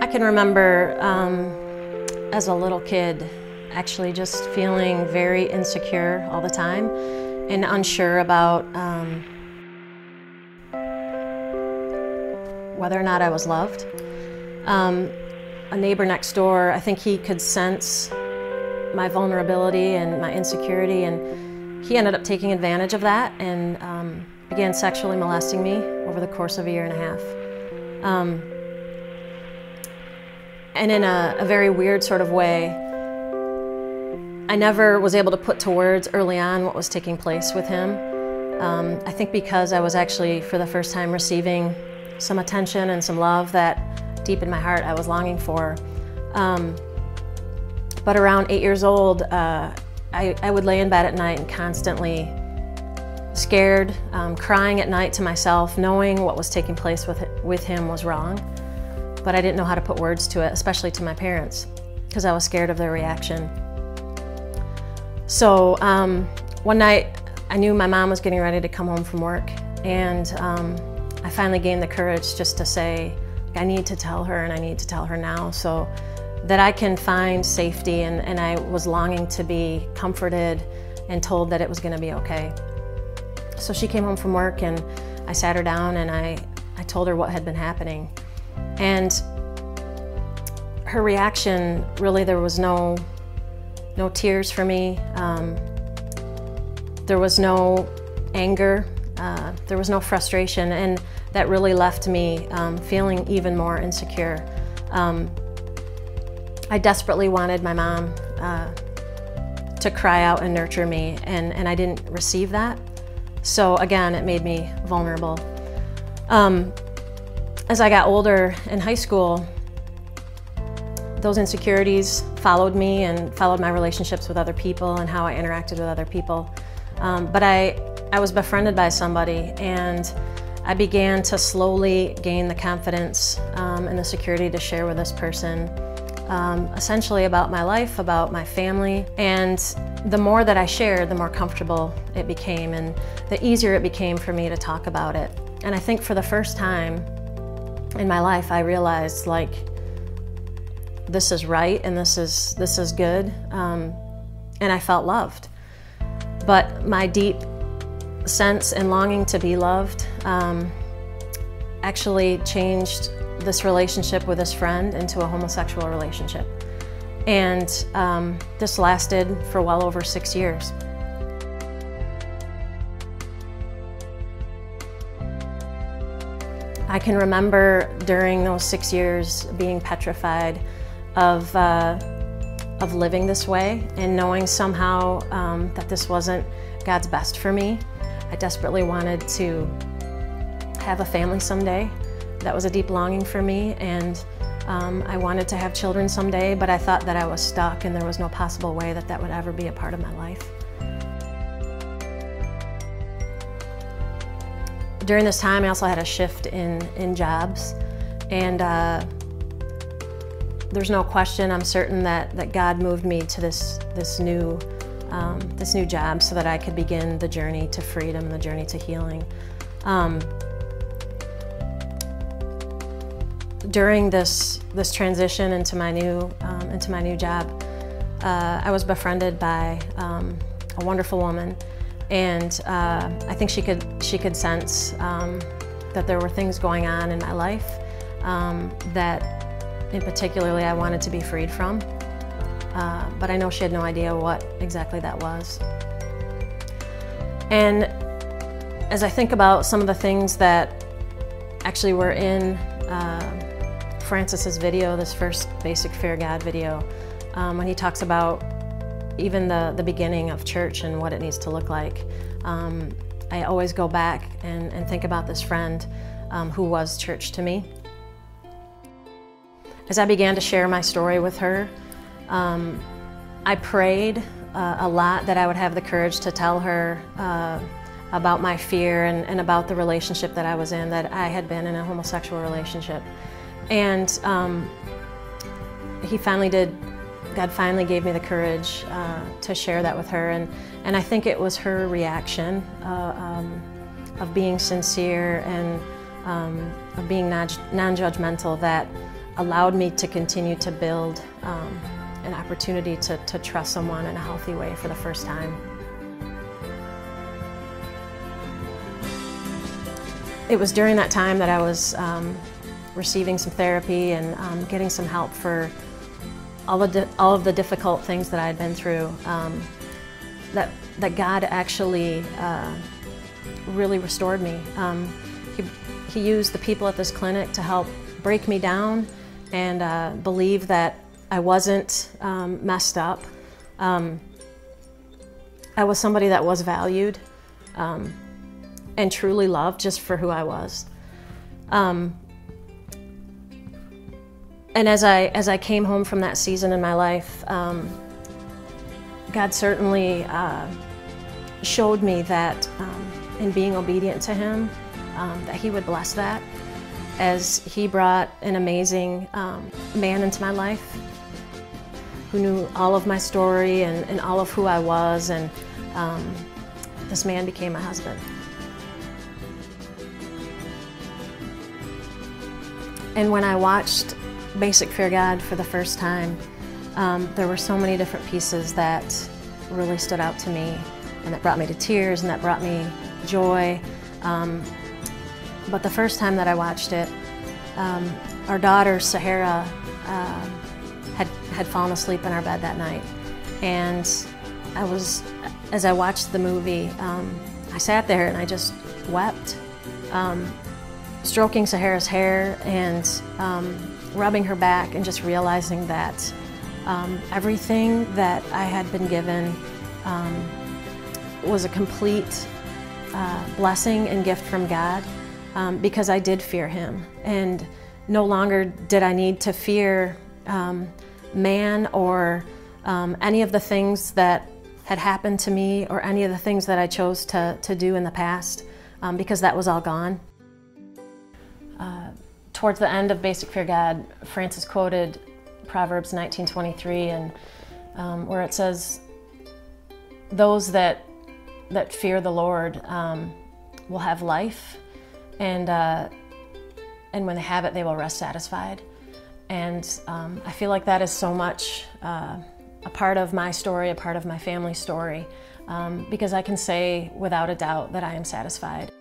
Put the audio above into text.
can remember as a little kid actually just feeling very insecure all the time and unsure about whether or not I was loved. A neighbor next door, I think he could sense my vulnerability and my insecurity, and he ended up taking advantage of that and began sexually molesting me over the course of a year and a half. And in a very weird sort of way, I never was able to put to words early on what was taking place with him. I think because I was actually, for the first time, receiving some attention and some love that deep in my heart I was longing for. But around 8 years old, I would lay in bed at night and constantly scared, crying at night to myself, knowing what was taking place with him was wrong. But I didn't know how to put words to it, especially to my parents, because I was scared of their reaction. So one night, I knew my mom was getting ready to come home from work, and I finally gained the courage just to say, I need to tell her, and I need to tell her now so that I can find safety, and I was longing to be comforted and told that it was going to be okay. So she came home from work, and I sat her down and I told her what had been happening. And her reaction, really, there was no tears for me. There was no anger. There was no frustration, and that really left me feeling even more insecure. I desperately wanted my mom to cry out and nurture me, and I didn't receive that. So again, it made me vulnerable. As I got older in high school, those insecurities followed me and followed my relationships with other people and how I interacted with other people. But I was befriended by somebody, and I began to slowly gain the confidence and the security to share with this person essentially about my life, about my family. And the more that I shared, the more comfortable it became, and the easier it became for me to talk about it. And I think for the first time in my life, I realized, like, this is right and this is good, and I felt loved. But my deep sense and longing to be loved actually changed this relationship with this friend into a homosexual relationship. And this lasted for well over 6 years. I can remember during those 6 years being petrified of living this way and knowing somehow that this wasn't God's best for me. I desperately wanted to have a family someday. That was a deep longing for me, and I wanted to have children someday, but I thought that I was stuck and there was no possible way that that would ever be a part of my life. During this time, I also had a shift in jobs, and there's no question, I'm certain that God moved me to this new job so that I could begin the journey to freedom, the journey to healing. During this transition into my new job, I was befriended by a wonderful woman, and I think she could sense that there were things going on in my life that, in particularly, I wanted to be freed from. But I know she had no idea what exactly that was. And as I think about some of the things that actually were in Francis's video, this first basic Fear God video, when he talks about even the beginning of church and what it needs to look like, I always go back and think about this friend who was church to me. As I began to share my story with her, I prayed a lot that I would have the courage to tell her about my fear and about the relationship that I was in, that I had been in a homosexual relationship. And God finally gave me the courage to share that with her, and I think it was her reaction of being sincere and of being non-judgmental that allowed me to continue to build an opportunity to trust someone in a healthy way for the first time. It was during that time that I was receiving some therapy and getting some help for all of the difficult things that I had been through, that God actually really restored me. He used the people at this clinic to help break me down and believe that I wasn't messed up. I was somebody that was valued and truly loved just for who I was. And as I came home from that season in my life, God certainly showed me that in being obedient to Him, that He would bless that, as He brought an amazing man into my life who knew all of my story and all of who I was, and this man became my husband. And when I watched Basic Fear God for the first time, there were so many different pieces that really stood out to me and that brought me to tears and that brought me joy. But the first time that I watched it, our daughter Sahara had fallen asleep in our bed that night, and as I watched the movie, I sat there and I just wept, stroking Sahara's hair and rubbing her back and just realizing that everything that I had been given was a complete blessing and gift from God, because I did fear Him, and no longer did I need to fear man or any of the things that had happened to me or any of the things that I chose to do in the past, because that was all gone. Towards the end of Basic Fear God, Francis quoted Proverbs 19:23, and where it says, "Those that fear the Lord will have life, and when they have it, they will rest satisfied." And I feel like that is so much a part of my story, a part of my family's story, because I can say without a doubt that I am satisfied.